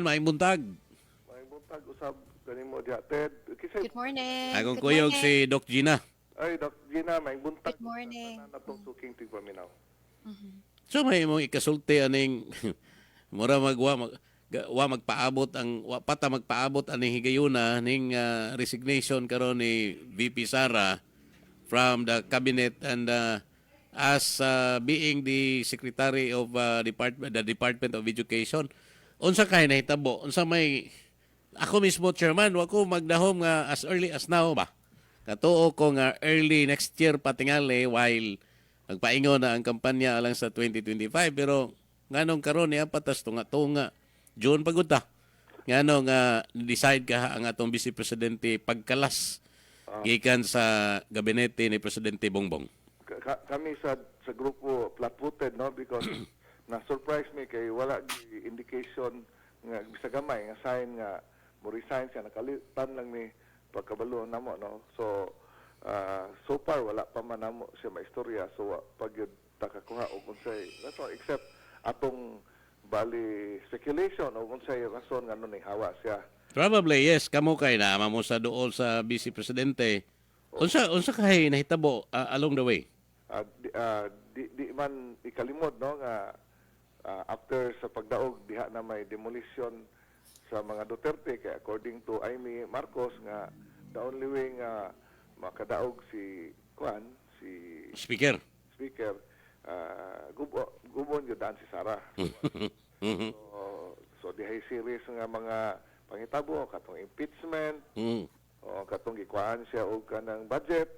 maayong buntag. May buntag usab kanimo diha Ted. Kisay Good morning. Akong Good kuyog morning. si Doc Gina. ay Doc Gina may buntag Good morning. sa natong suking tigpaminaw. So may mong ikasulti aning mura wa magpaabot ang wa pata magpaabot aning higayuna ning resignation karon ni VP Sara from the cabinet and as being the secretary of the Department of Education. Unsa kay nahitabo? Unsa may ako mismo chairman, wa ko magdahom nga as early as now ba? Katuo ko nga early next year patingali while magpaingon na ang kampanya alang sa 2025 pero nganong karon niya patas tunga June pagunta. Nganong decide ka ang atong Vice Presidente pagkalas gikan sa gabinete ni Presidente Bongbong. Kami sa grupo flat-footed no because na surprise me kay wala gi indication nga bisa gamay nga sign nga mo resign siya nakalitan lang ni pagkabalo namo no. So so far wala pa man namo siya maistorya so pag yun takakuha og unsay nato except atong bali speculation o unsay rason nga ning hawa siya. Probably yes, kamo kay na mo sa duol sa Vice Presidente. Unsa kay nahitabo along the way? Di man ikalimod no nga after sa pagdaog diha na may demolition sa mga Duterte kay according to Amy Marcos nga the only way nga makadaog si Speaker. gubon yun si Sara. So dihay series nga mga pangitabo katong impeachment o katong gikuan siya og kanang budget.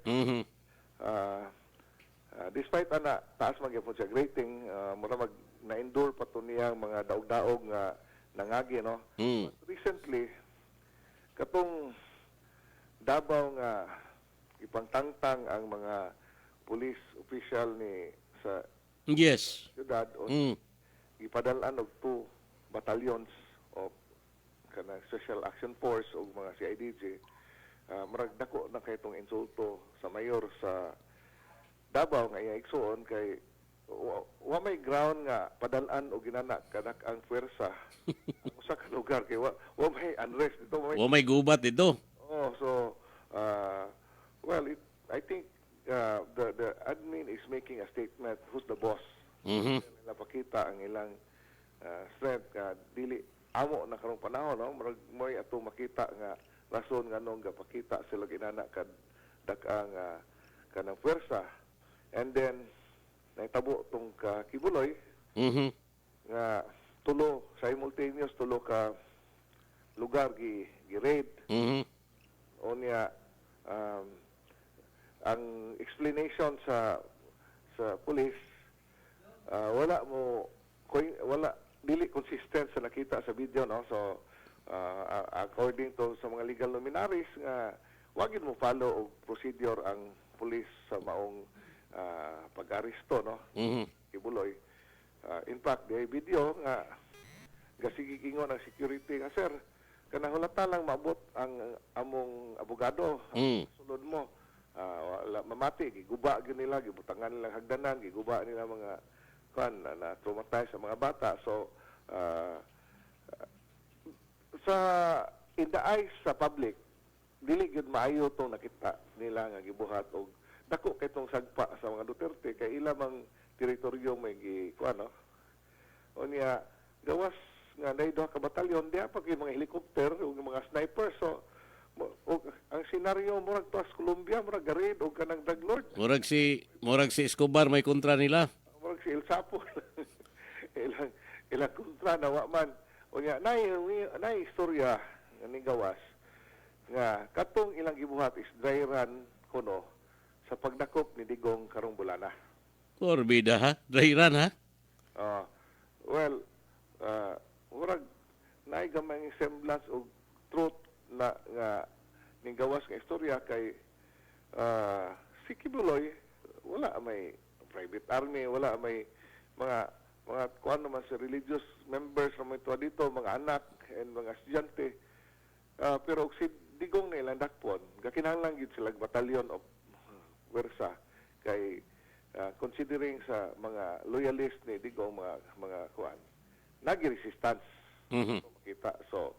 Despite ana taas man gyapon siya rating mura mag na-endure pa to niyang mga daog-daog nga nangagi no. But recently katong Davao nga ipangtangtang ang mga police official ni sa Yes. syudad o ipadalan og 2 battalions of kanang Special Action Force o mga CIDG. Murag dako na kay itong insulto sa mayor sa Davao nga iya igsuon kay wa may ground nga padalan o ginana kanak ang puwersa ang usa ka lugar kay wa may unrest dito Wa may gubat dito. so I think the admin is making a statement who's the boss. Nila pakita ang ilang strength ka dili amo na karong panahon no murag moy ato makita nga rason nganong gapakita sila ginana kad dak-ang kanang puwersa. And then naitabo tong ka Kibuloy nga simultaneous tulo ka lugar gi-raid. Onya ang explanation sa police wala dili consistent sa nakita sa video no. So according to sa mga legal luminaries nga wagin mo follow og procedure ang police sa maong pag-aresto no. Kibuloy. In fact, the video nga gasigigingon ang security nga sir kanang hulata lang maabot ang among abogado sulod mo wala mamati giguba gyud nila gibutangan nila hagdanan giguba nila mga na traumatize sa mga bata. So sa in the eyes sa public dili gyud maayo tong nakita nila nga gibuhat og dako kay tong sagpa sa mga Duterte kay ila mang teritoryo may no. Unya gawas nga nay duha ka batalyon diha pa kay mga helicopter ug mga sniper. So ang senaryo murag tuas Colombia murag garid og kanang drug lord. Murag si Escobar may kontra nila. Murag si El Sapo. ilang kontra na wa man. Unya nay istorya nga ni gawas nga katong ilang gibuhat is dry run kuno sa pagdakop ni Digong karong bulana. Orbida ha? Dry run ha? Murag naay gamay semblance og truth na nga ning gawas nga istorya kay si Kibuloy wala may private army, wala may mga kuan naman sa religious members na may tuwa dito, mga anak and mga estudyante. Pero si Digong na ilang dakpon, gakinahanglan gid sila batalyon of wersa kay considering sa mga loyalist ni Digong mga kuan nagi-resistance Mhm. Makita. So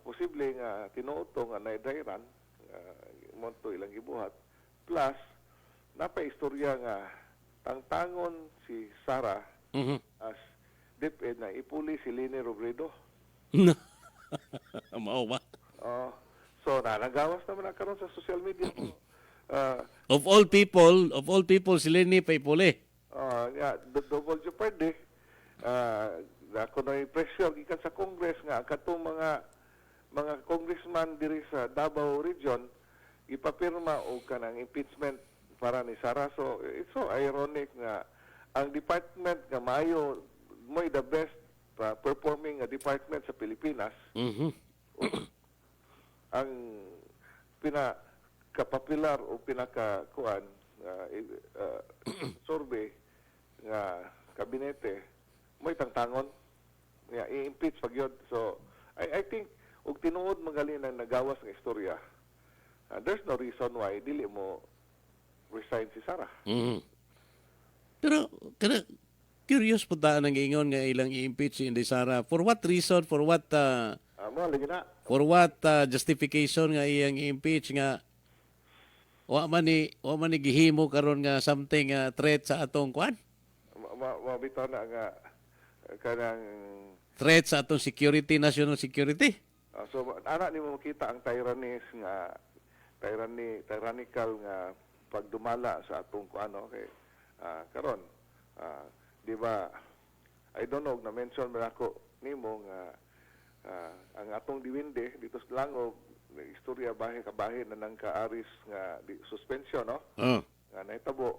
posible nga tinuod to nga naidayran monto ilang gibuhat. Plus napay istorya nga tangtangon si Sarah Mhm. as DepEd na ipuli si Lini Robredo. Mao ba? Uh, so nagawas naman na karon sa social media. Uh, Of all people, si Lenny pa ipuli. double jeopardy. Ako na pressure gikan sa Congress nga katong mga congressman diri sa Davao Region ipapirma og kanang impeachment para ni Sara. So it's so ironic nga ang department nga maayo mo'y the best performing nga department sa Pilipinas Mhm. ang pinaka-popular o pinaka-kuan survey nga kabinete mo'y tangtangon nga i-impeach pag yun. So I think og tinuod magaling ang nagawas nga istorya, there's no reason why dili mo resign si Sara. Mhm. Pero curious po ta nang ingon nga ilang i-impeach si Inday Sara. For what reason? For what Mo lagi na justification nga iyang i-impeach nga wa man ni gihimo karon nga something threat sa atong kwan? mabitaw na nga kanang Threat sa atong security, national security. so ana nimo makita ang tyrannical nga pagdumala sa atong kuano kay karon di ba I don't know na mention man ako nimo nga ang atong diwinde dito sa Langog istorya bahay na nang kaaris nga suspension no nga nahitabo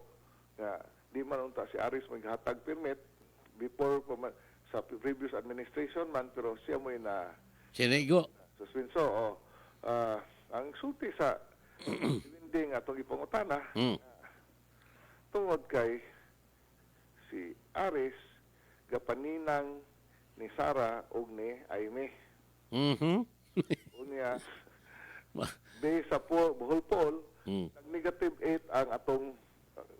nga di man unta si Aris maghatag permit before sa previous administration man pero siya mo na Sinigo. suspenso ang sulti sa diwinde nga atong ipangutana tungod kay si Aris gapaninang ni Sara og ni Aimee. Mhm. Unya based sa Bohol Poll, nag-negative 8 ang atong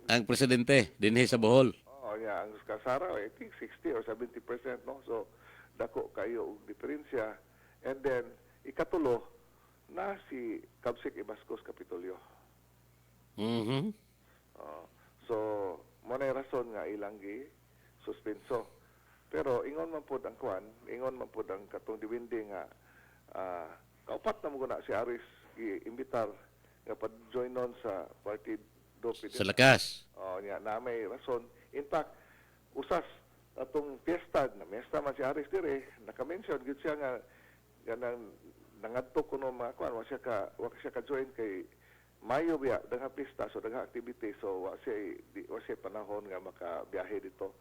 Ang presidente dinhi sa Bohol. ang ka Sara I think 60 or 70% no. So dako kayo og diferensya. And then ikatulo na si Kabsik Ibascos Kapitolyo. Mhm. So mo na rason nga ilang gi suspenso. Pero ingon man pod ang kuan, ingon man pod ang katong diwindi nga kaupat na mo na si Aris i-imbitar nga pa-join on sa Partido Sa lakas. nya na may rason. In fact, usas atong piyesta na mesta man si Aris dire, naka-mention gid siya nga ganang nangadto kuno mga kuan wa siya ka join kay Mayo biya daghang pista so daghang activity so wa siya panahon nga makabiyahe dito.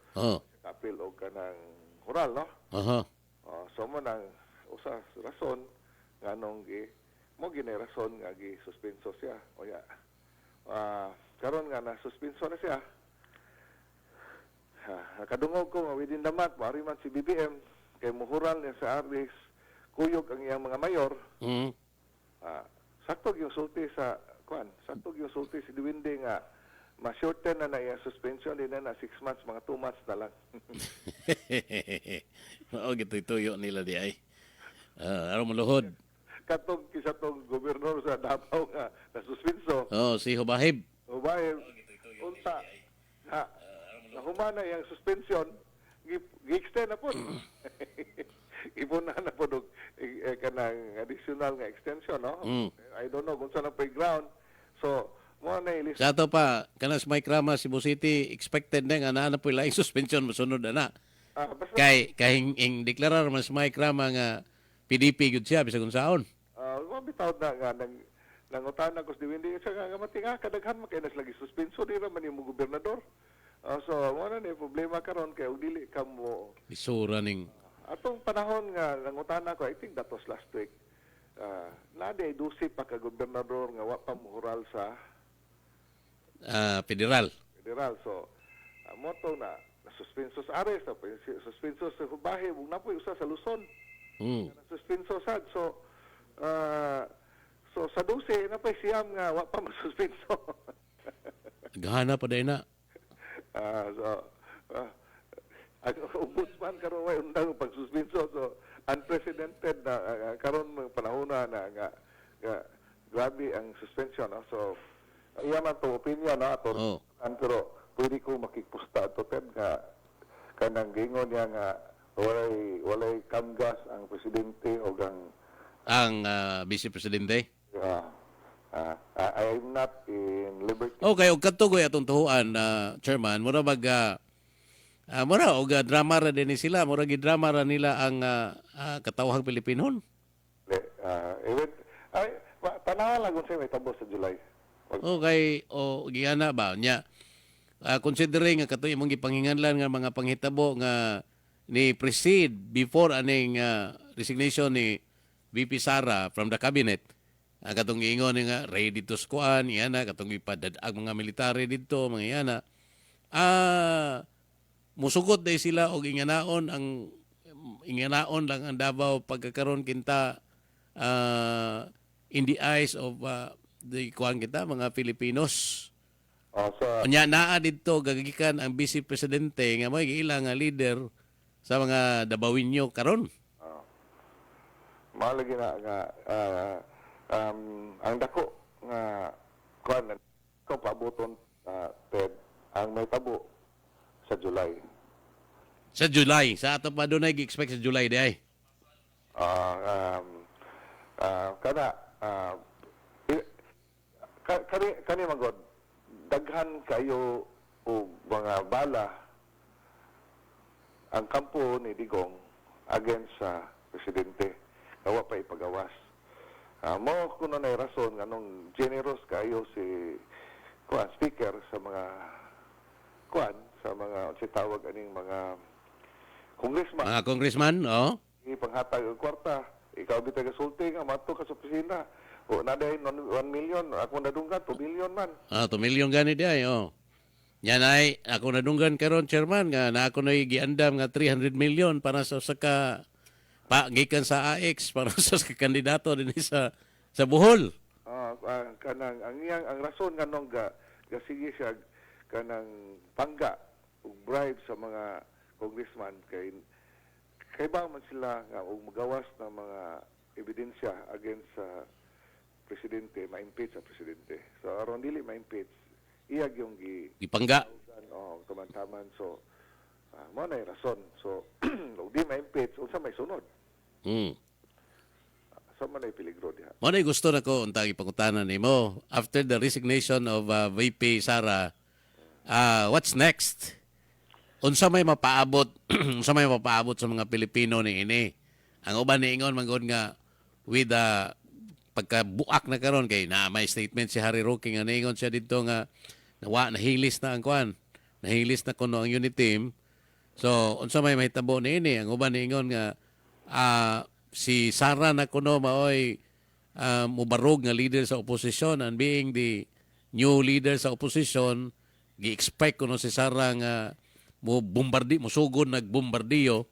Kapil og kanang oral no. So mo nang usa rason nganong mo gini rason nga gi suspenso siya o ya. Karon nga na suspenso na siya. Kadungog ko nga within the month mari man si BBM kay muhural niya sa Aris kuyog ang iyang mga mayor. Sakto yung sulti sa kuan, sakto yung sulti si Diwinde nga ma-shorten na iyang suspension din na 6 months, mga 2 months na lang. Mao gituyo nila di ay. Aron maluhod. Katong kisa tong gobernador sa Davao nga na-suspenso. Si Hubahib. Ubay, unta, nahumana yung suspension, gi-extend na po. Ibuna na po kanang additional nga extension, no? I don't know kung saan ang playground. So, mo na ilis. Sa ato pa, kanas Mike Rama, Cebu City, expected na nga na po laing suspension, masunod na. Kay deklarar mas Mike Rama nga PDP gud siya, bisa kung saon. Mabitaw na nga, nangutan na ko sa Diwindi, siya nga mati nga, kadaghan makainas lagi suspenso, di naman yung gobernador. So, mo na problema karon kay og dili ka mo. Isura ning Atong panahon nga nangutan ako, I think that was last week. Nade dusi pa ka gobernador nga wa pa muhural sa federal. So moto na suspenso sa Ares, suspenso sa Hubahib, ug napoy usa sa Luzon. Suspenso sad. So sa dusi na pa siyam nga wa pa masuspenso. Gahana pa day na. Ang ombudsman karon way undang pagsuspenso. So unprecedented na karon ng panahon na nga grabe ang suspension, no? So iya man to opinion, no, ato. Oh. Pero pwede ko makikpusta ato Ted nga kanang gingon niya nga walay kamgas ang presidente o Ang Vice Presidente. I'm not in liberty. Okay, og katugoy atong tuhuan chairman, mura mura og drama ra din sila, mura gidrama ra nila ang katawhang Pilipinon. Tanawa lang kung siya may tabo sa July. Okay, o giyana ba nya considering nga katoy imong gipanghinganlan nga mga panghitabo nga ni precede before aning resignation ni VP Sara from the cabinet. Katong ingon nga ready to squan, iyana katong ipadad ang mga military dito, mga iyana. Musugot day sila og inganaon lang ang Davao pagkakaroon kinta in the eyes of the kuan kita mga Filipinos. Unya naa didto gagikan ang Vice Presidente nga mo'y giila nga leader sa mga Dabawinyo karon. Malagi na nga ang dako nga kuan ko pabuton Ted ang may tabo sa July. Sa July, sa ato pa dunay gi-expect sa July di ay. Kani magod daghan kayo og mga bala ang kampo ni Digong against sa presidente kawa pa ipagawas. Mo kuno na rason nganong generous kayo si speaker sa mga sa mga tawag aning mga congressman. Mga congressman, oh. Ipanghatag og kwarta. Ikaw bitay kasulti nga mato ka sa opisina. O naday 1 million, ako nadunggan 2 million man. 2 million gani di ay, oh. Yan ay, ako nadunggan karon chairman nga na ako na giandam nga 300 million para sa gikan sa AX para sa kandidato din sa Bohol. Kanang ang rason nganong sige siya kanang pangga ug bribe sa mga congressman kay ba man sila nga og magawas ng mga ebidensya against sa presidente, ma-impeach sa presidente. So aron dili ma-impeach, iyag yung gipangga. Taman-taman. So mo na rason. So ug di ma-impeach unsa may sunod. So man ay peligro diha. Mo na gusto nako untang ipangutanan nimo after the resignation of VP Sara, what's next? Unsa may mapaabot unsa may mapaabot sa mga Pilipino ni ini? Ang uban niingon mangod nga with pagkabuak na karon kay na may statement si Harry Roque nga niingon siya dito nga nahilis na ang kwan. Nahilis na kuno ang unit team. So unsa may mahitabo ni ini? Ang uban niingon nga si Sara na kuno maoy mubarog nga leader sa opposition and being the new leader sa opposition gi-expect kuno si Sara nga musugod nagbombardiyo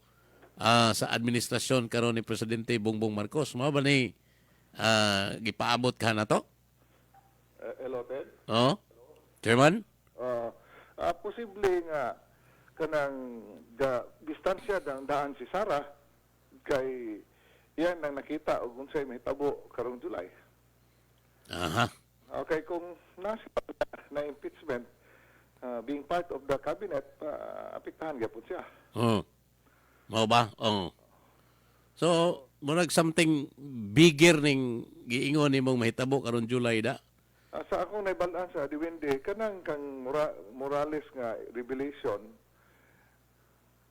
sa administrasyon karon ni Presidente Bongbong Marcos. Mao ba ni gipaabot ka na to? Hello, Ted? Oh? Chairman? Posible nga kanang distansya ng daan si Sara kay yan ang nakita og unsay may tabo karong July. Aha. Okay, kung nasa na impeachment being part of the cabinet, apektahan gyapon siya. Mao ba? So, murag something bigger ning giingon nimong mahitabo karon July da. Sa akong naibalaan sa Diwende, kanang kang Morales nga revelation,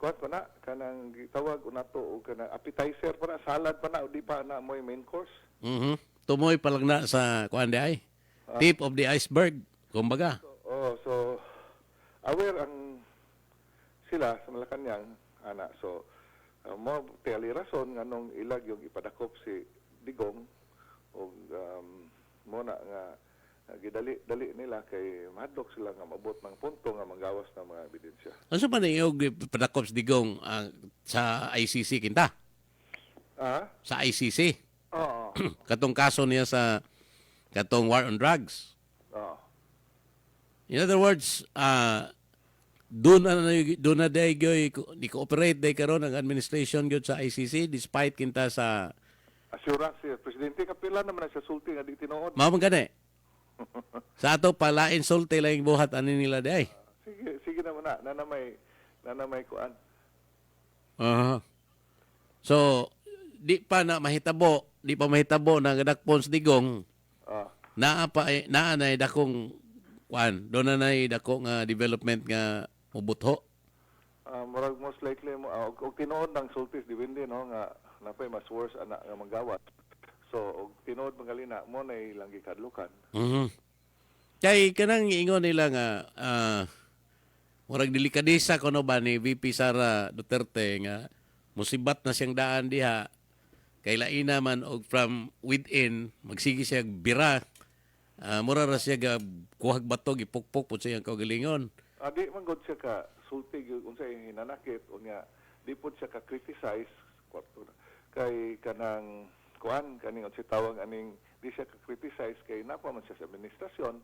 kuhat pa na, kanang gitawag unato o kanang appetizer pa na, salad pa na, o di pa na mo main course. Tumoy pa lang na sa kuan di ay. Tip of the iceberg, kumbaga. So aware ang sila sa Malacanang, ana. So, mo tali rason nga nung ilag yung ipadakop si Digong o mo na nga gidali nila kay madok sila nga mabot ng punto nga magawas ng mga ebidensya. Ano ba na yung padakop si Digong sa ICC kinta? Sa ICC? Oo. Katong kaso niya sa katong war on drugs. In other words, doon na day gyoy di cooperate day karon ang administration gyud sa ICC despite kinta sa Assurance siya. Presidente Kapila naman ang siya sulti nga di tinuod. mao man gani. Sa ato palain sulti lang buhat ani nila day. Sige naman na. Nanamay kuan. Aha. So di pa mahitabo na dakpon sa digong Ah. naa na dakong kuan do na dako nga development nga mubutho. Murag most likely mo og tinuod ng sultis depende no nga napay mas worse ana nga manggawat. So og tinuod mangalina mo na ilang gikadlukan. Mhm. Kay kanang ingon nila nga murag delikadesa kuno ba ni VP Sara Duterte nga musibat na siyang daan diha kay laina man og from within magsige siya bira. Mura ra siya ga kuhag bato gipukpok pud siya kaugalingon. Di man gud siya ka sulti gyud unsay hinanakit unya di pud siya ka criticize kwarto na. Kay kanang kuan kaning unsay tawag aning di siya ka criticize kay napa man siya sa administrasyon.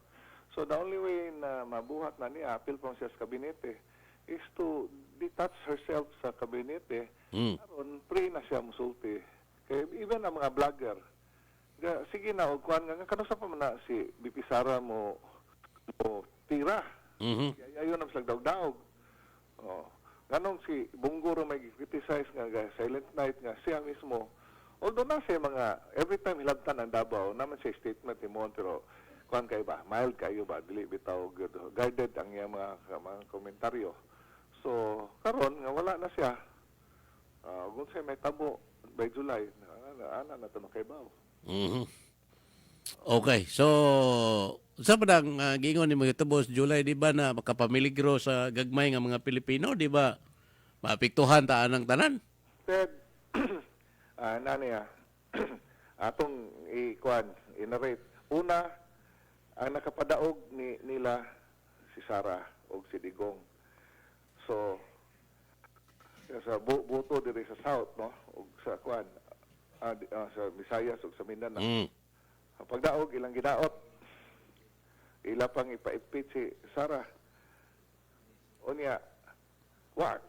So the only way na mabuhat na niya apil pa siya sa kabinete is to detach herself sa kabinete aron free na siya musulti. Kay even ang mga vlogger sige na og kuan nga kanusa pa man na si BP Sara mo tira. Ayon ang daog-daog. Oh. Ganong si Bungguro may criticize nga Silent Night nga siya mismo. Although na siya mga every time hilabtan ang Davao naman siya statement ni pero kuan kay ba mild kayo ba dili bitaw good guided ang iyang mga komentaryo. So karon nga wala na siya. Kung siya may tabo by July ana na to kay baw. Okay, so sa padang giingon ni mga tubos July di ba na makapamiligro sa gagmay nga mga Pilipino, di ba? Maapektuhan ta anang tanan. Ted, naniya, atong i-narrate. Una, ang nakapadaog nila si Sara o si Digong. So, sa buto diri sa South, no? O sa kuan, sa Visayas o sa Mindanao. Ang pagdaog, ilang gidaot. Ila pang ipaipit si Sara. Unya,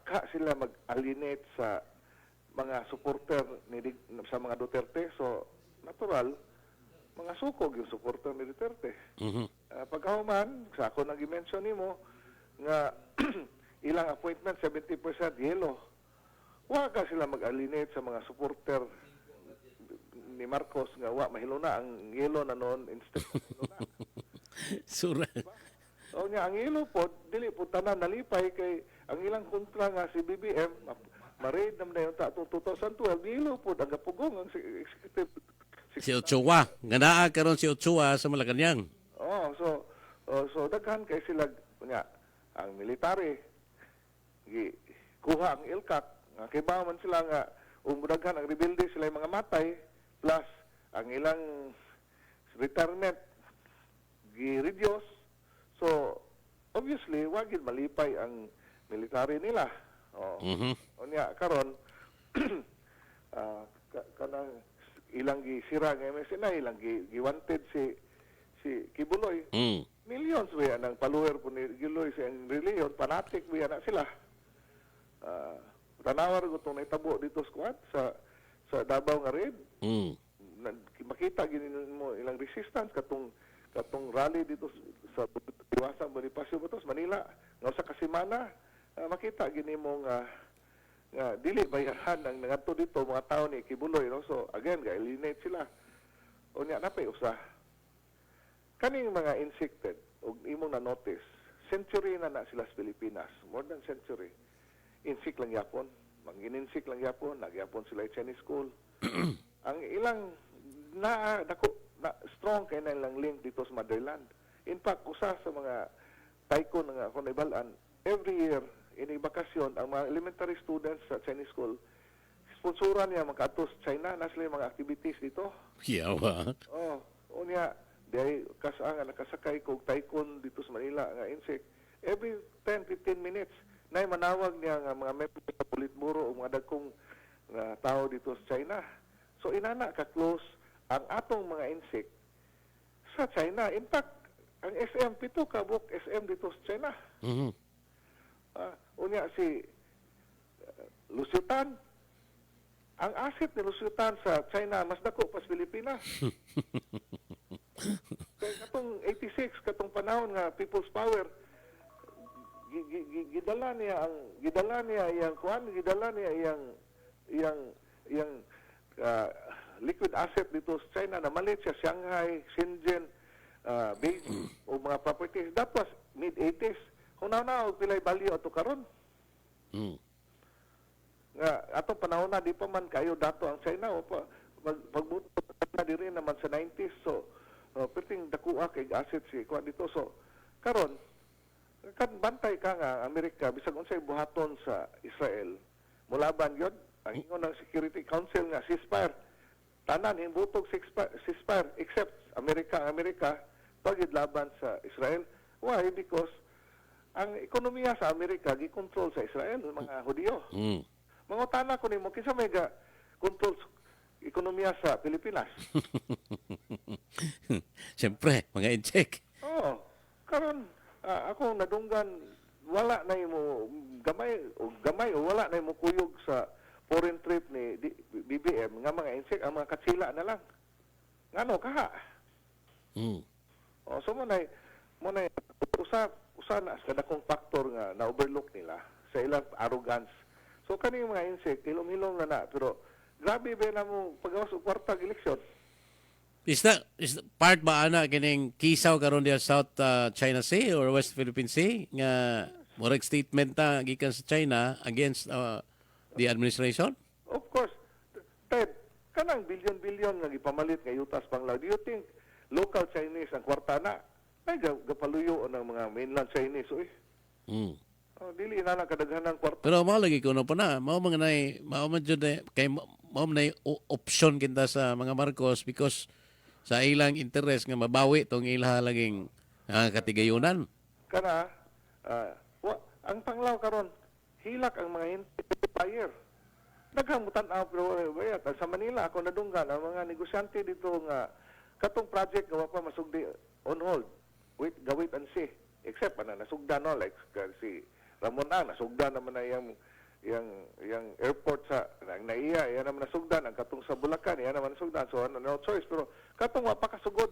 ka sila mag-alienate sa mga supporter sa mga Duterte. So, natural, mga sukog yung supporter ni Duterte. Pagkahuman, sa ako nang i-mention nimo nga ilang appointment, 70% yellow. Ka sila mag-alienate sa mga supporter ni Marcos nga mahilo na ang yellow na noon instead mahilo na. Sura. O nga, ang yellow po, dili po tanan nalipay kay ang ilang kontra nga si BBM, ma-raid naman na yung 2012, yellow po, ang gapugong ang executive. Si Ochoa. Ganaa karon si Ochoa sa Malacanang. So daghan kay sila nga ang military kuha ang ilkat nga kay man sila nga daghan ang rebelde sila yung mga matay plus ang ilang retirement gi-reduce. So obviously wagid malipay ang military nila. Unya karon kanang ilang gisira nga MSNA, ilang giwanted si Kibuloy. Millions ba yan ang follower po ni Kibuloy sa reliyon, fanatic ba yan na sila. Tanawar ko itong naitabo dito sa Davao nga red. Makita ginin mo ilang resistance katong rally dito sa Iwasan Bonifacio Batos, Manila. Nga sa Kasimana, makita gini mo nga dili bayahan ang nangadto dito mga tao ni Kibuloy, no? So again ga-eliminate sila. Unya napay usa kaning mga insected og imong na notice century na sila sa Pilipinas, more than century. Insect lang yapon, mangin-insect lang yapon, nagyapon sila sa Chinese school. Ang ilang strong kay na ilang link dito sa motherland. In fact, usa sa mga tycoon nga kung naibalaan, every year ini bakasyon ang mga elementary students sa Chinese school sponsoran niya magkaato sa China na sila mga activities dito. Yawa. Unya day kasanga nakasakay kog tycoon dito sa Manila nga insect every 10-15 minutes nay manawag niya nga mga membro sa Politburo o mga dagkong tao dito sa China. So inana ka close ang atong mga insect sa China. In fact, ang SM pito ka book SM dito sa China. Unya si Lusyutan, ang asset ni Lusyutan sa China mas dako pa sa Pilipinas. Kaya katong 86 katong panahon nga People's Power gidala niya iyang kuan, gidala niya iyang liquid asset dito sa China na malit sa Shanghai, Shenzhen, Beijing o mga properties. That was mid-80s. Hunaw na pilay value ato karon. Nga atong panahon na di pa man kayo dato ang China o pagbuto na diri naman sa 90s. So perting dakuha kay asset si kuan dito. So karon kan bantay ka nga Amerika bisag unsay buhaton sa Israel mulaban yun ang ingon ng Security Council nga ceasefire tanan himutog ceasefire except Amerika pagid laban sa Israel. Why? Because ang ekonomiya sa Amerika gikontrol sa Israel mga Hudiyo. Mangutana ko nimo kinsa may ga control ekonomiya sa Pilipinas? Siyempre, mga incheck. Oo. Karon ako nadunggan wala na imo gamay o wala na imo kuyog sa foreign trip ni BBM nga mga insect ang mga katsila na lang. Ngano kaha? So mo nay usa na sa dakong factor nga na overlook nila sa ilang arrogance. So kani mga insect hilom-hilom na pero grabe ba na mo pagawas og kwarta eleksyon. Is that part ba ana kining kisaw karon diya South China Sea or West Philippine Sea nga murag statement ta gikan sa China against the administration? Of course. Ted, kanang bilyon-bilyon nga gipamalit nga yutas Banglaw. Do you think local Chinese ang kwarta na? Ay gapaluyo ng mga mainland Chinese oy. Dili na lang kadaghanan kwarta. Pero mao lagi kuno pa na mao man jud kay mao man option kinta sa mga Marcos because sa ilang interest nga mabawi tong ila laging katigayunan. Kana ang Panglao karon hilak ang mga empire. Naghamutan pero bayat sa Manila ako nadunggan ang mga negosyante dito nga katong project nga wa pa masugdi on hold. Gawit and see except na nasugdan no like si Ramon nasugdan naman na yang airport sa naiya yan naman nasugdan ang katong sa Bulacan yan naman nasugdan so no choice pero katong wa pa kasugod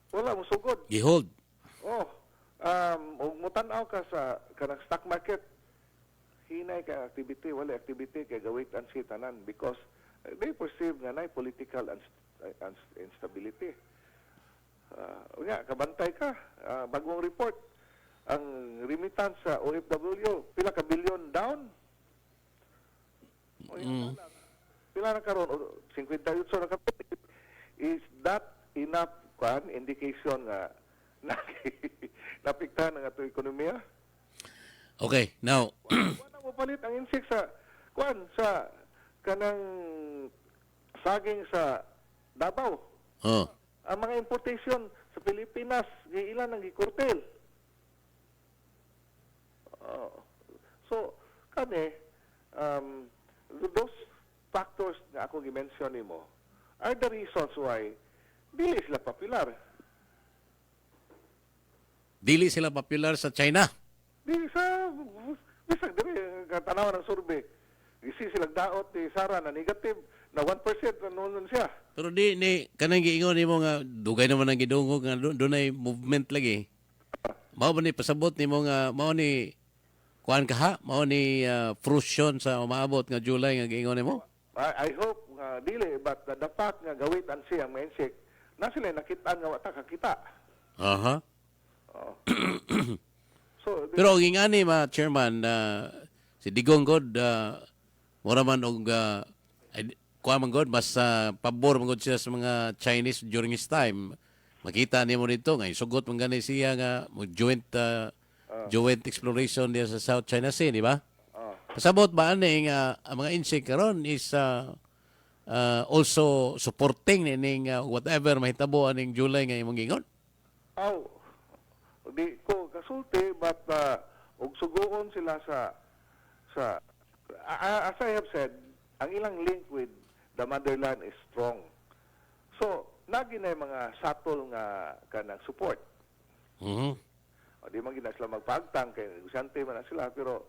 wala mo sugod Gihold. og mutanaw ka sa kanang stock market hinay ka activity wala activity kay gawit and see tanan because they perceive nga nay political instability kabantay ka bagong report ang remittance sa OFW, pila ka bilyon down? Pila na karon 58 na karon. Is that enough indication nga napiktahan ang ato ekonomiya? Okay, now Wala mo palit ang insect sa sa kanang saging sa Davao. Ang mga importation sa Pilipinas, ilan ang gikurtel. So, kani, those factors na ako gi-mention nimo are the reasons why dili sila popular. Dili sila popular sa China. Dili sa bisag diri katanaw ng survey. Isi silang daot ni Sara na negative na 1% na noon siya. Pero ni kanang giingon nimo nga dugay naman ang gidungog nga dunay movement lagi. Mao ba ni pasabot nimo nga mao ni kuan kaha mao ni fruition sa umaabot nga July nga giingon nimo? I hope dili but the fact nga gawit an siya ang mindset na sila nakita nga wata kakita. So pero ang ingani chairman si Digong God mura man og kuha man God mas pabor man God siya sa mga Chinese during his time. Makita nimo dito nga isugot man gani siya nga joint exploration diya sa South China Sea, di ba? Pasabot ba ani nga ang mga insect karon is also supporting ning whatever mahitabo aning July nga imong gingon? Di ko kasulti but og sugoon sila sa as I have said, ang ilang link with the motherland is strong. So, nagi na mga subtle nga kanang support. O di man gina sila magpaagtang kay negosyante man na sila pero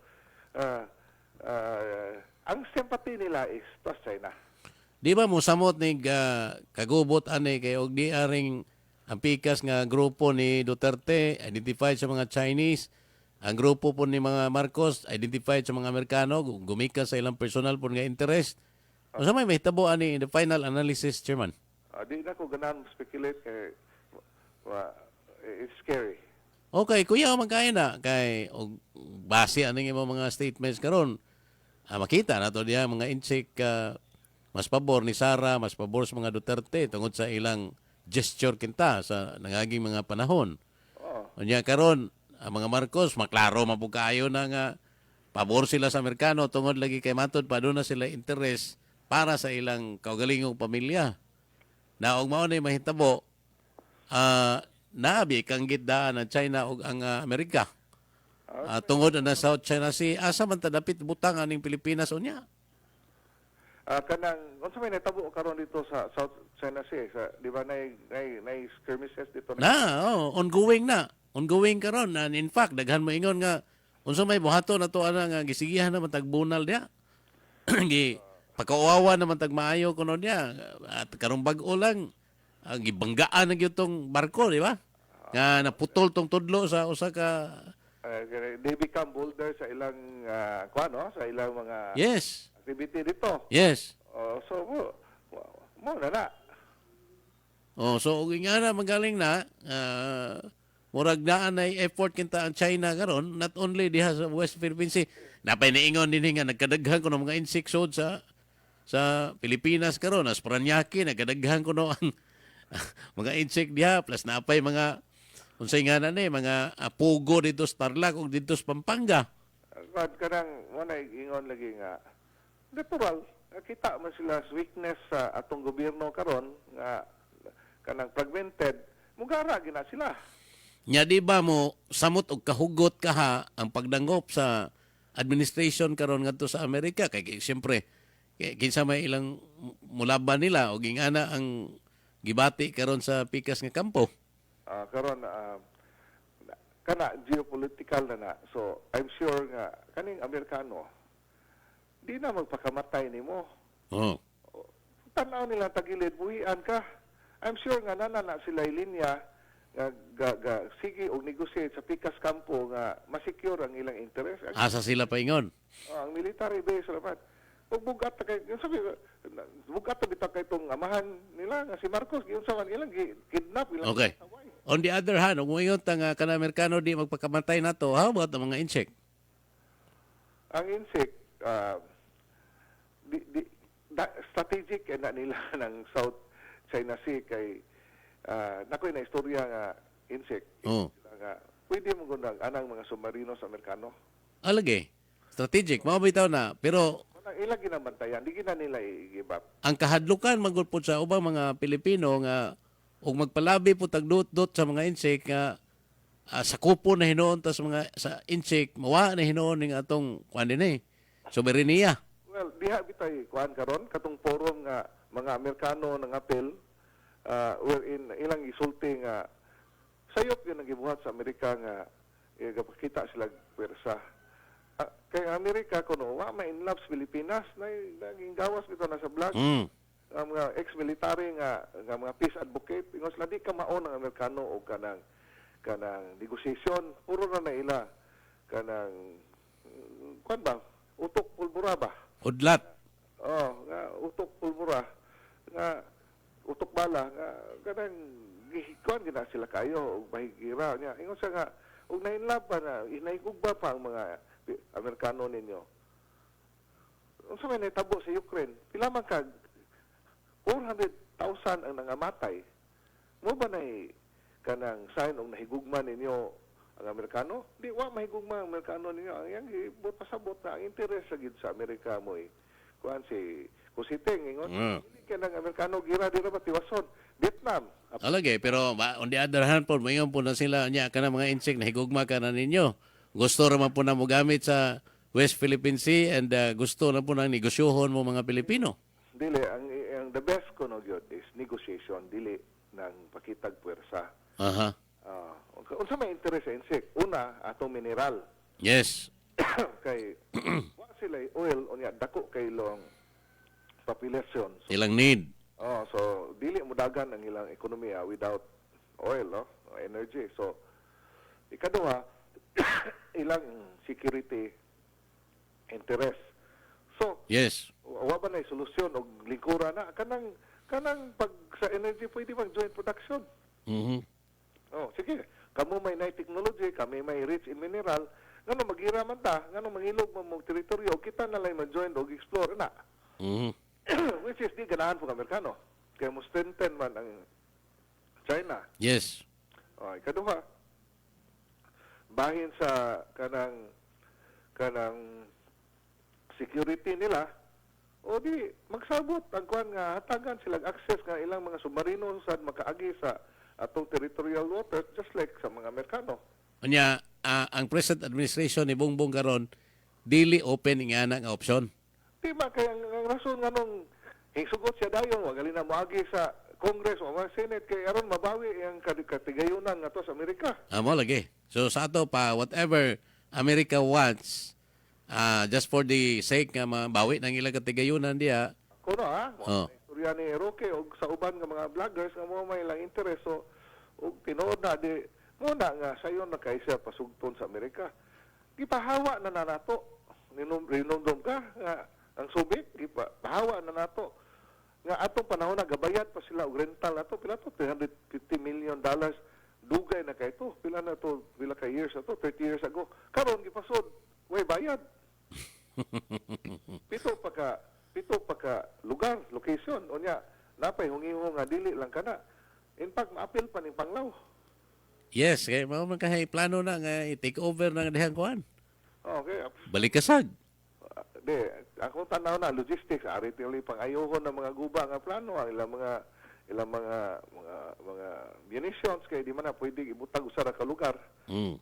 ang sympathy nila is to China. Di ba mo samot ni kagubot ani kay og di aring ang pikas nga grupo ni Duterte identified sa mga Chinese, ang grupo po ni mga Marcos identified sa mga Amerikano, gumikas sa ilang personal po nga interest. O sa may mahitabo ani in the final analysis, Chairman? Di na ko ganan speculate kay it's scary. Okay, kuya magkaya na kay og base aning imong mga statements karon. Makita na to diya mga insik mas pabor ni Sara, mas pabor sa mga Duterte tungod sa ilang gesture kinta sa nangaging mga panahon. Oo. Unya karon ang mga Marcos maklaro man pud kaayo na nga pabor sila sa Amerikano tungod lagi kay matod pa doon na sila interes para sa ilang kaugalingong pamilya. Na og mao ni mahitabo nabi kang gitdaan ang China ug ang Amerika. Tungod na South China Sea, asa man ta dapit butang aning Pilipinas unya. Kanang unsa may natabo karon dito sa South China Sea sa di ba nay skirmishes dito Ongoing na. Ongoing karon and in fact daghan mo ingon nga unsa may buhaton nato ana nga gisigihan naman tagbunal dia. Gi pagkauwawa naman tag maayo kuno dia at karong bag-o lang gibanggaan na gyud tong barko, di ba? Nga naputol tong tudlo sa usa ka they become bolder sa ilang sa ilang mga Yes. activity dito. Yes. So mo na. So ug ingana magaling na murag naa na effort kinta ang China karon not only diha sa West Philippine Sea napay niingon dinhi nga nagkadaghan kuno mga insect sa Pilipinas karon as Paranaque nagkadaghan kuno ang mga insect diha plus napay mga unsay nga na ni mga pugo dito sa Tarlac ug dito sa Pampanga. Kanang mo na ingon lagi nga natural kita man sila sa weakness sa atong gobyerno karon nga kanang fragmented mugara gina sila. Nya di ba mo samot og kahugot kaha ang pagdangop sa administration karon ngadto sa Amerika kay siyempre kinsa may ilang mulaban nila og ingana ang gibati karon sa pikas nga kampo. Karon kana geopolitical na. So I'm sure nga kaning Amerikano di na magpakamatay nimo. Oh. Tanaw nila tagilid buhian ka. I'm sure nga nana na sila linya nga sige og negotiate sa pikas kampo nga ma-secure ang ilang interest. Asa sila paingon? Ang military base rapat. Ug bugat kay sabi bugat bitaw kay tong amahan nila nga si Marcos giun sa man ilang kidnap ilang. Okay. On the other hand, ug moingon ta nga kana Amerikano di magpakamatay nato, how about ang mga insect? Ang insect strategic na nila ng South China Sea kay nakoy na istorya nga insect. Oh. Nga pwede mo gundang anang mga submarino sa Amerikano. Alage. Strategic mao bitaw na pero Ilang ginabantayan, di gina nila i-give up. ang kahadlukan magud pud sa ubang mga Pilipino nga ug magpalabi po tagdot-dot sa mga insect nga sa kupo na hinuon ta sa mga sa insect mawa na hinuon ning atong kuan dinhi soberenya. Well, diha bitay kuan karon katong forum nga mga Amerikano nang apel wherein ilang isulti nga sayop yun ang gibuhat sa Amerika nga gapakita sila pwersa. Kay Amerika kuno wa may in love sa Pilipinas naging gawas bitaw na sa vlog. Ang mga ex-military nga mga peace advocate ingos la di ka mao ng Amerikano o kanang negotiation puro na ila kanang kuan ba utok pulbura ba Udlat. nga utok pulbura nga utok bala nga kanang gihikuan gina sila kayo og mahigira niya ingon sa nga og nainlove pa na inaigugba pa ang mga Amerikano ninyo. Unsa may natabo sa Ukraine? Pila man kag 400,000 ang nangamatay. Mo ba nay kanang sign og nahigugma ninyo ang Amerikano? Di wa mahigugma ang Amerikano ninyo. Ang yang pasabot na ang interes sa gid sa Amerika mo kuan si Kusiteng ingon. Dili kanang Amerikano gira dira ba tiwason. Vietnam. Alage pero on the other hand po moingon po na sila nya kana mga insect na higugma kana ninyo. Gusto raman po na mo gamit sa West Philippine Sea and gusto na po na negosyohon mo mga Pilipino. Dili ang the best ko no gyud is negotiation dili nang pakitag puwersa. Aha. unsa may interest sa insect? Una, atong mineral. Yes. Kay wa sila oil unya dako kay long population. So, Ilang need. so dili mo dagan ang ilang ekonomiya without oil, no? O energy. So ikaduha, ilang security interest. So Yes. wa ba na solusyon og lingkura na kanang pag sa energy pwede mag joint production. Mhm. Sige. Kamo may na technology, kami may rich in mineral, ngano magira man ta, ngano mangilog mo mong teritoryo, kita na lang ma-join og explore na. Mhm. Which is di ganahan po Amerikano. Kaya mo strengthen man ang China. Yes. Ikaduha, bahin sa kanang security nila, o di magsabot ang kuan nga hatagan silang access nga ilang mga submarino sad makaagi sa atong territorial waters just like sa mga Amerikano. Unya, ang present administration ni Bongbong karon dili open nga ana nga option. Di ba kaya ang rason nga nung hingsugot siya dayon, wag gali na moagi sa Congress o mga Senate kay aron mabawi ang katigayunan nga to sa Amerika. Amo lagi. So sa ato pa whatever America wants just for the sake nga mabawi ng ilang katigayunan diya. Kuno ha? Oh. Istorya ni Roque o sa uban nga mga vloggers nga mo may lang interes so og tinuod na di muna nga sayon na kaisa pasugton sa Amerika. Gipahawa na nato. Rinumdum ka nga ang Soviet gipahawa na nato. Nga atong panahon na gabayad pa sila og rental nato pila to $350 million dugay na kay to pila na to pila ka years ato 30 years ago karon gipasod way bayad pito pa ka lugar location unya napay hungiho nga dili lang kana in fact maapil pa ning Panglao. Yes, kay mao man kahay plano na nga i-take over ng dihang kuan. Okay. Balikasag. Akong tanaw na logistics ari tili pang ayohon ng mga guba nga plano ang ilang mga munitions kay di man na pwede ibutang usara ka lugar.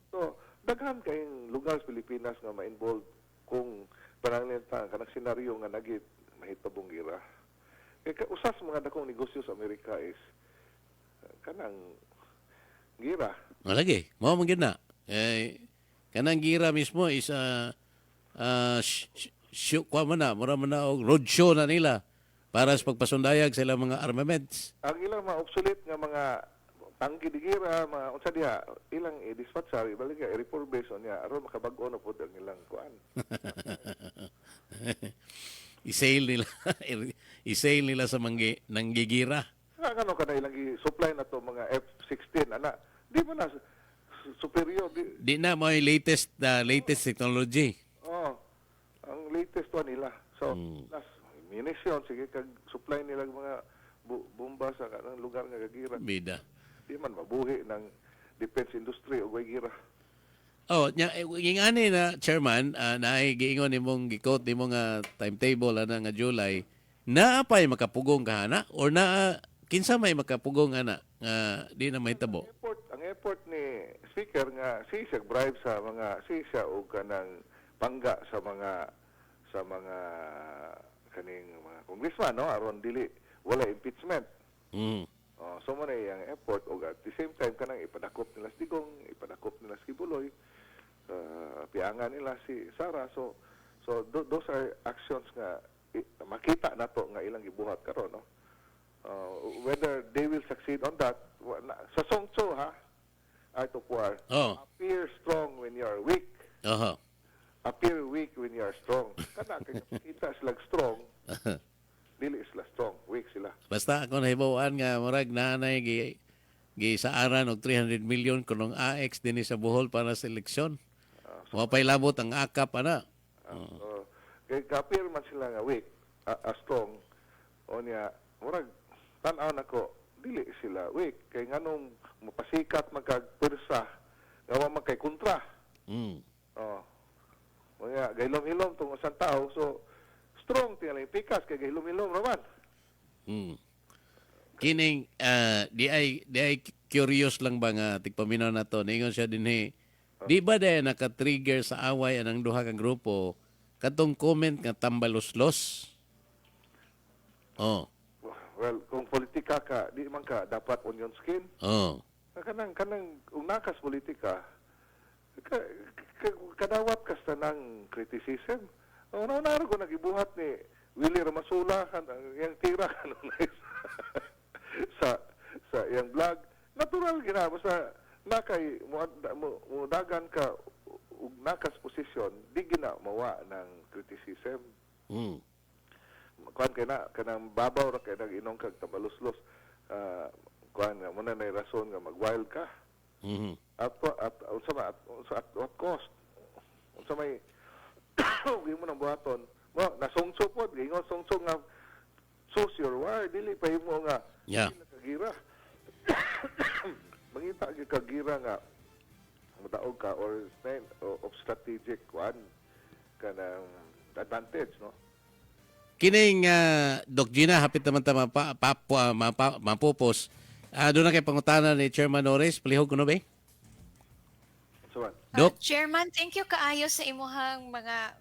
So daghan kayong lugar sa Pilipinas nga ma-involve kung pananglitan kanang senaryo nga nagit mahitabong gira. Kay usas mga dakong negosyo sa Amerika is kanang gira. Lagi, mao man gyud na. Kanang gira mismo is kuha man na, mura man na og roadshow na nila para sa pagpasundayag sa ilang mga armaments. Ang ilang mga obsolete nga mga tangki di gira, mga unsa diha, ilang i-dispatch sa ibalik ka i-report based on niya aron makabag-o na pud ang ilang kuan. I-sale nila i-sale nila sa nanggigira. Ano ka na ilang i-supply na to mga F-16 ana. Di man na superior Di na mo yung latest technology. ang latest one nila. So, plus munition sige kag supply nila mga bomba sa kanang lugar nga gagira. Bida. Di man mabuhi ng defense industry o gira. Oh, yung ani na chairman, na giingon nimong gikot nimong timetable ana nga July, naapay makapugong kahana or na kinsa may makapugong ana nga di na mahitabo. Ang effort ni speaker nga siya bribe sa mga siya o kanang pangga sa mga kaning mga congressman no aron dili wala impeachment. So man ang effort og at the same time kanang ipadakop nila si Digong, ipadakop nila si Buloy, piangan nila si Sara. So those are actions nga makita nato nga ilang gibuhat karon no. Whether they will succeed on that sa Song Tzu ha, Art of War, appear strong when you are weak. Appear weak when you are strong. Kana kay kita sila strong. Dili sila strong, weak sila. Basta ako nahibawan nga murag nanay gi saaran og 300 million kunong AX dinhi sa Bohol para sa eleksyon. Mapay labot ang akap ana. Kay appear man sila nga weak, strong. O niya, murag tan-aw nako dili sila weak kay nganong mapasikat magkagpwersa nga wa man kay kontra. Mga gailom-ilom tong usang tao so strong tingala pikas kay gailom-ilom raman. Kining di ay curious lang ba nga tigpaminaw na to ningon siya dinhi. Di ba dahil naka-trigger sa away anang duha ka grupo katong comment nga tambalos-los? Well, kung politika ka, di man ka dapat onion skin. kanang unakas politika kadawat kas tanang criticism. Una ko nagibuhat ni Willie Ramasula yang tira kanunay sa yang vlog. Natural gina basta nakay mudagan ka ug nakas posisyon di gina mawa ng criticism. Mm. Kuan kay na kanang babaw ra kay nag-inong kag tabaluslos. Kuan nga muna na rason nga mag-wild ka. Mhm. At what cost? Unsa may gi mo nang buhaton. Mo nasungso pod gingon sungsong nga choose your war dili pa himo nga Yeah. kagira. Mangita gyud kagira nga mudaog ka or of strategic one kanang advantage, no? Kining Doc Gina, hapit naman ta mapupos. Doon na kay pangutana ni Chairman Norris, palihog ko no ba? So, man. Doc? Chairman, thank you kaayo sa imuhang mga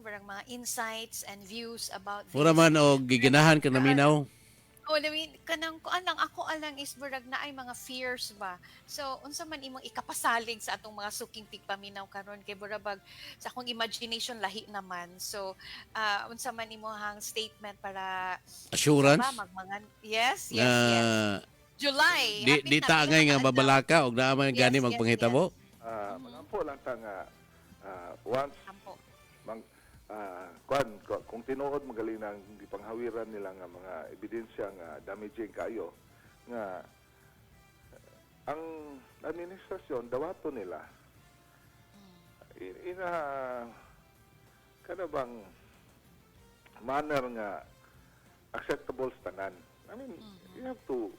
barang mga insights and views about this. Mura man o giginahan ka naminaw. Oh, I mean, kanang ako alang is burag na ay mga fears ba. So, unsa man imong ikapasaling sa atong mga suking tigpaminaw karon kay burabag sa akong imagination lahi naman. So, unsa man imong statement para Assurance. ba magmangan. Yes, Na July. di ta ngay nga babalaka og naaman gani Yes, magpanghitabo. Mangampo lang ta nga once Ampo. kung tinuod magaling ang gipanghawiran nila nga mga ebidensya nga damaging kayo nga ang administrasyon dawato nila ina kada bang manner nga acceptable sa tanan. I mean, you have to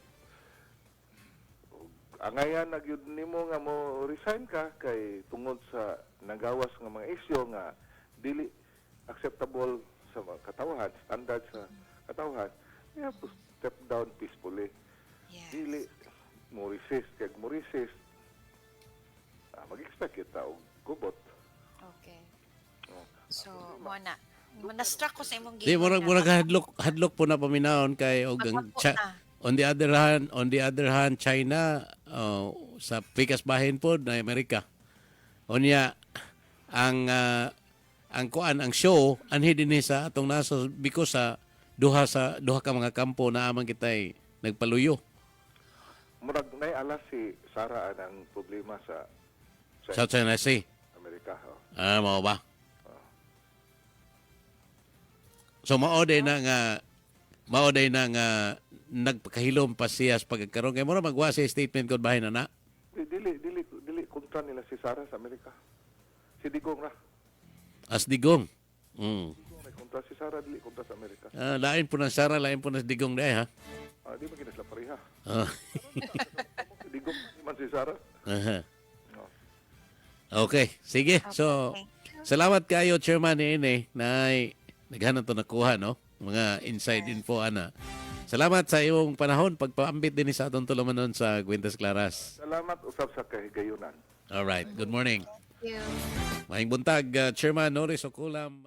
angayan na gyud nimo nga mo resign ka kay tungod sa nagawas nga mga isyu nga dili acceptable sa mga katawhan, standard sa katawhan. You have to step down peacefully. Yes. Dili mo resist kay mo resist mag-expect kita og gubot. Okay. Oh. So, mo na. Na-struck ko sa imong Di murag hadlok po na paminahon kay og ang on the other hand China sa pikas bahin po na Amerika. Unya ang show anhi dinhi sa atong nasa because sa duha ka mga kampo na amang kitay nagpaluyo Murag nay alas si Sara ang problema sa sa China Sea. Amerika. Mao ba? So mao day na nga nagpakahilom pa siya sa pagkakaroon kay mura magwa siya statement kod bahin na. Dili kontra nila si Sara sa Amerika. Si Digong ra. As digong. Mm. Digong may kontra si Sara dili kontra sa Amerika. Lain po ng Sara, lain po ng digong day ha. Di ba kinasla pareha? Ah. Si Digong man si Sara. Aha. No. Okay, sige. So, salamat kayo Chairman ni na naghanap to nakuha no mga inside info ana. Salamat sa iyong panahon pagpaambit din sa atong tulumanon sa Guintas Claras. Salamat usab sa kahigayunan. All right. Good morning. Thank you. Mahing buntag Chairman Norris Oculam.